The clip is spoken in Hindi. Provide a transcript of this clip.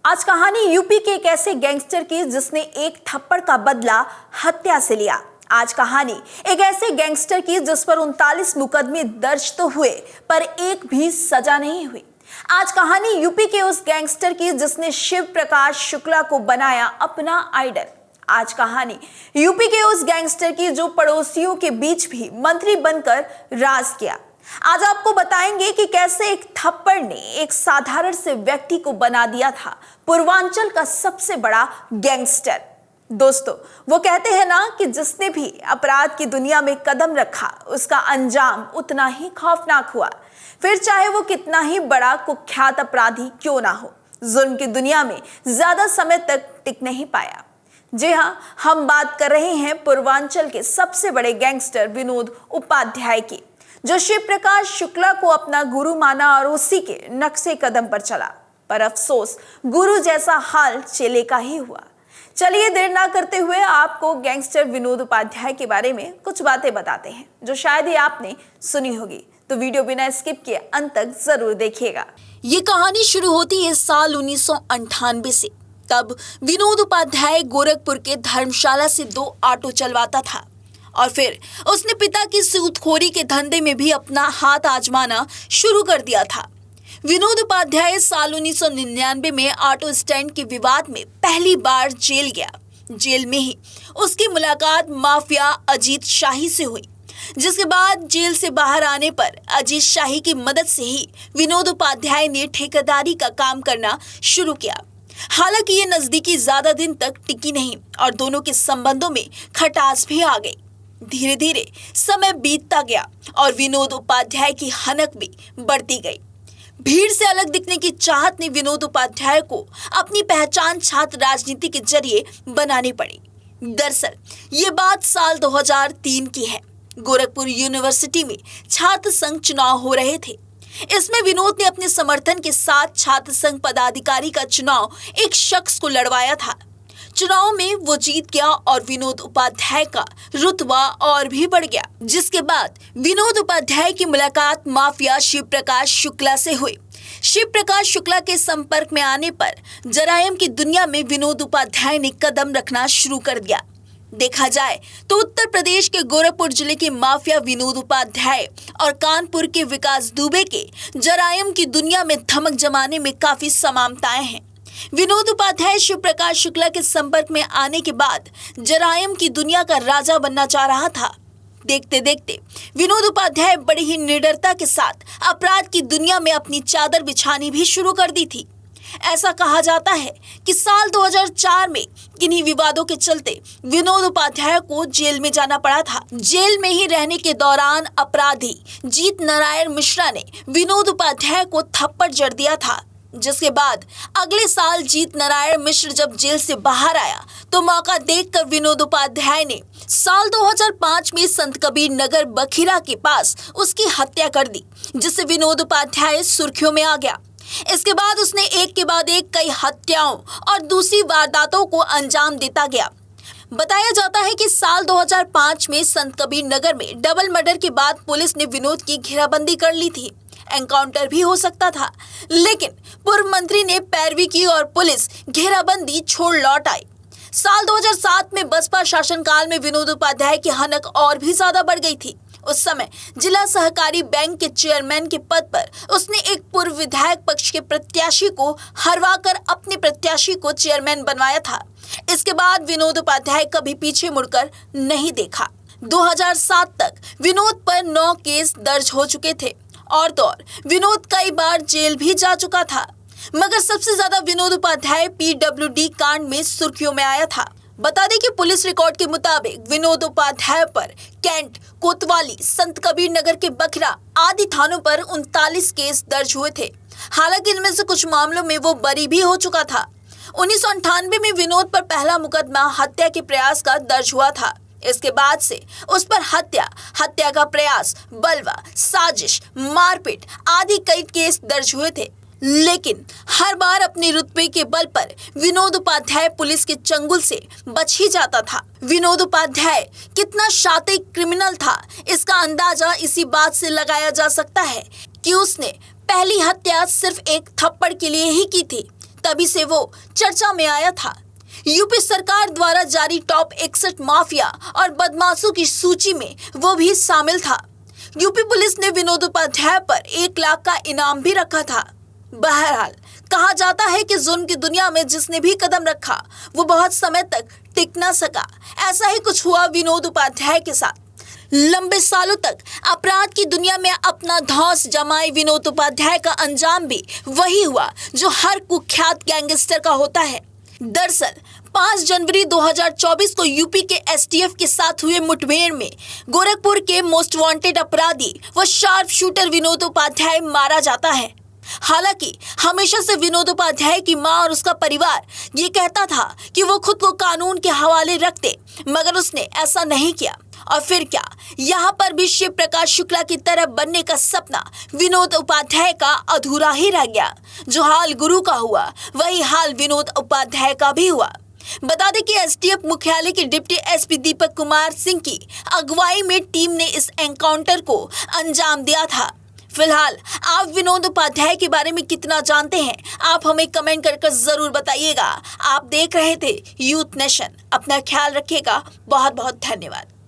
आज कहानी यूपी के एक ऐसे गैंगस्टर की जिसने एक थप्पड़ का बदला हत्या से लिया। आज कहानी एक ऐसे गैंगस्टर की जिस पर 39 मुकदमे दर्ज तो हुए पर एक भी सजा नहीं हुई। आज कहानी यूपी के उस गैंगस्टर की जिसने शिव प्रकाश शुक्ला को बनाया अपना आइडल। आज कहानी यूपी के उस गैंगस्टर की जो पड़ोसियों के बीच भी मंत्री बनकर राज किया। आज आपको बताएंगे कि कैसे एक थप्पड़ ने एक साधारण से व्यक्ति को बना दिया था पूर्वांचल का सबसे बड़ा गैंगस्टर। दोस्तों, वो कहते हैं ना कि जिसने भी अपराध की दुनिया में कदम रखा उसका अंजाम उतना ही खौफनाक हुआ, फिर चाहे वो कितना ही बड़ा कुख्यात अपराधी क्यों ना हो, जुल्म की दुनिया में ज्यादा समय तक टिक नहीं पाया। जी हाँ, हम बात कर रहे हैं पूर्वांचल के सबसे बड़े गैंगस्टर विनोद उपाध्याय की, जो शिव प्रकाश शुक्ला को अपना गुरु माना और उसी के नक्शे कदम पर चला। पर अफसोस, गुरु जैसा हाल चेले का ही हुआ। चलिए देर ना करते हुए आपको गैंगस्टर विनोद उपाध्याय के बारे में कुछ बातें बताते हैं जो शायद ही आपने सुनी होगी, तो वीडियो बिना स्किप किए अंत तक जरूर देखिएगा। ये कहानी शुरू होती है साल 1998 से। तब विनोद उपाध्याय गोरखपुर के धर्मशाला से 2 ऑटो चलवाता था और फिर उसने पिता की सूदखोरी के धंधे में भी अपना हाथ आजमाना शुरू कर दिया था। विनोद उपाध्याय साल 1999 में ऑटो स्टैंड के विवाद में पहली बार जेल गया। जेल में ही उसकी मुलाकात माफिया अजीत शाही से हुई, जिसके बाद जेल से बाहर आने पर अजीत शाही की मदद से ही विनोद उपाध्याय ने ठेकेदारी का काम करना शुरू किया। हालांकि ये नजदीकी ज्यादा दिन तक टिकी नहीं और दोनों के संबंधों में खटास भी आ गई। धीरे धीरे समय बीतता गया और विनोद उपाध्याय की हनक भी बढ़ती गई। भीड़ से अलग दिखने की चाहत ने विनोद उपाध्याय को अपनी पहचान छात्र राजनीति के जरिए बनानी पड़ी। दरअसल ये बात साल 2003 की है। गोरखपुर यूनिवर्सिटी में छात्र संघ चुनाव हो रहे थे। इसमें विनोद ने अपने समर्थन के साथ छात्र संघ पदाधिकारी का चुनाव एक शख्स को लड़वाया था। चुनाव में वो जीत गया और विनोद उपाध्याय का रुतबा और भी बढ़ गया, जिसके बाद विनोद उपाध्याय की मुलाकात माफिया शिव प्रकाश शुक्ला से हुई। शिव प्रकाश शुक्ला के संपर्क में आने पर जरायम की दुनिया में विनोद उपाध्याय ने कदम रखना शुरू कर दिया। देखा जाए तो उत्तर प्रदेश के गोरखपुर जिले के माफिया विनोद उपाध्याय और कानपुर के विकास दुबे के जरायम की दुनिया में धमक जमाने में काफी समानताएं हैं। विनोद उपाध्याय शिव प्रकाश शुक्ला के संपर्क में आने के बाद जरायम की दुनिया का राजा बनना चाह रहा था। देखते देखते विनोद उपाध्याय बड़ी ही निडरता के साथ अपराध की दुनिया में अपनी चादर बिछानी भी शुरू कर दी थी। ऐसा कहा जाता है कि साल 2004 में किन्हीं विवादों के चलते विनोद उपाध्याय को जेल में जाना पड़ा था। जेल में ही रहने के दौरान अपराधी जीत नारायण मिश्रा ने विनोद उपाध्याय को थप्पड़ जड़ दिया था, जिसके बाद अगले साल जीत नारायण मिश्र जब जेल से बाहर आया तो मौका देखकर विनोद उपाध्याय ने साल 2005 में संत कबीर नगर बखीरा के पास उसकी हत्या कर दी, जिससे विनोद उपाध्याय सुर्खियों में आ गया। इसके बाद उसने एक के बाद एक कई हत्याओं और दूसरी वारदातों को अंजाम देता गया। बताया जाता है कि साल 2005 में संत कबीर नगर में डबल मर्डर के बाद पुलिस ने विनोद की घेराबंदी कर ली थी। एनकाउंटर भी हो सकता था, लेकिन पूर्व मंत्री ने पैरवी की और पुलिस घेराबंदी छोड़ लौट आई। साल 2007 में बसपा शासनकाल में विनोद उपाध्याय की हनक और भी ज्यादा बढ़ गई थी। उस समय जिला सहकारी बैंक के चेयरमैन के पद पर उसने एक पूर्व विधायक पक्ष के प्रत्याशी को हरवाकर अपने प्रत्याशी को चेयरमैन बनवाया था। इसके बाद विनोद उपाध्याय कभी पीछे मुड़कर नहीं देखा। 2007 तक विनोद पर 9 केस दर्ज हो चुके थे और तो और विनोद कई बार जेल भी जा चुका था, मगर सबसे ज्यादा विनोद उपाध्याय पीडब्ल्यूडी कांड में सुर्खियों में आया था। बता दें कि पुलिस रिकॉर्ड के मुताबिक विनोद उपाध्याय पर कैंट, कोतवाली, संत कबीर नगर के बखरा आदि थानों पर 39 केस दर्ज हुए थे। हालांकि इनमें से कुछ मामलों में वो बरी भी हो चुका था। 1998 में विनोद पर पहला मुकदमा हत्या के प्रयास का दर्ज हुआ था। इसके बाद से उस पर हत्या का प्रयास, बलवा, साजिश, मारपीट आदि कई केस दर्ज हुए थे। लेकिन हर बार अपने रुतबे के बल पर विनोद उपाध्याय पुलिस के चंगुल से बच ही जाता था। विनोद उपाध्याय कितना शातिर क्रिमिनल था, इसका अंदाजा इसी बात से लगाया जा सकता है कि उसने पहली हत्या सिर्फ एक थप्पड़ के लिए ही की थी। तभी से वो चर्चा में आया था। यूपी सरकार द्वारा जारी टॉप 61 माफिया और बदमाशों की सूची में वो भी शामिल था। यूपी पुलिस ने विनोद उपाध्याय पर 1 लाख का इनाम भी रखा था। बहरहाल कहा जाता है कि जुल्म की दुनिया में जिसने भी कदम रखा वो बहुत समय तक टिक न सका। ऐसा ही कुछ हुआ विनोद उपाध्याय के साथ। लंबे सालों तक अपराध की दुनिया में अपना धौंस जमाए विनोद उपाध्याय का अंजाम भी वही हुआ जो हर कुख्यात गैंगस्टर का होता है। दरअसल 5 जनवरी 2024 को यूपी के एसटीएफ के साथ हुए मुठभेड़ में गोरखपुर के मोस्ट वांटेड अपराधी व शार्प शूटर विनोद उपाध्याय मारा जाता है। हालांकि हमेशा से विनोद उपाध्याय की मां और उसका परिवार ये कहता था कि वो खुद को कानून के हवाले रखते, मगर उसने ऐसा नहीं किया। और फिर क्या, यहाँ पर भी शिव प्रकाश शुक्ला की तरह बनने का सपना विनोद उपाध्याय का अधूरा ही रह गया। जो हाल गुरु का हुआ वही हाल विनोद उपाध्याय का भी हुआ। बता दें कि एसटीएफ मुख्यालय के डिप्टी एसपी दीपक कुमार सिंह की अगुवाई में टीम ने इस एनकाउंटर को अंजाम दिया था। फिलहाल आप विनोद उपाध्याय के बारे में कितना जानते हैं, आप हमें कमेंट कर जरूर बताइएगा। आप देख रहे थे यूथ नेशन। अपना ख्याल रखिएगा। बहुत बहुत धन्यवाद।